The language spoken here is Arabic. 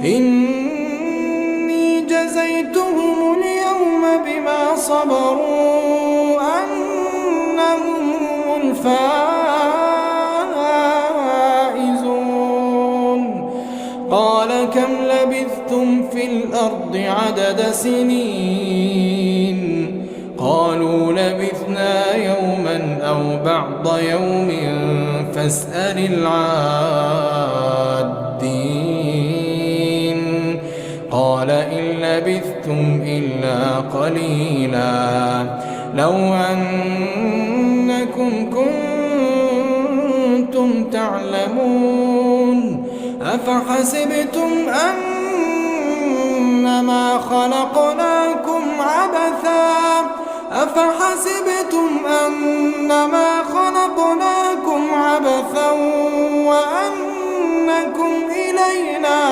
إني جزيتهم اليوم بما صبروا أنهم هم الفائزون. قال كم لبثتم في الأرض عدد سنين؟ قالوا لبثنا يوما أو بعض يوم فاسأل العادين. قال إن لبثتم إلا قليلا لو أنكم كنتم تعلمون. أفحسبتم أنما خلقناكم عبثا وأنكم إلينا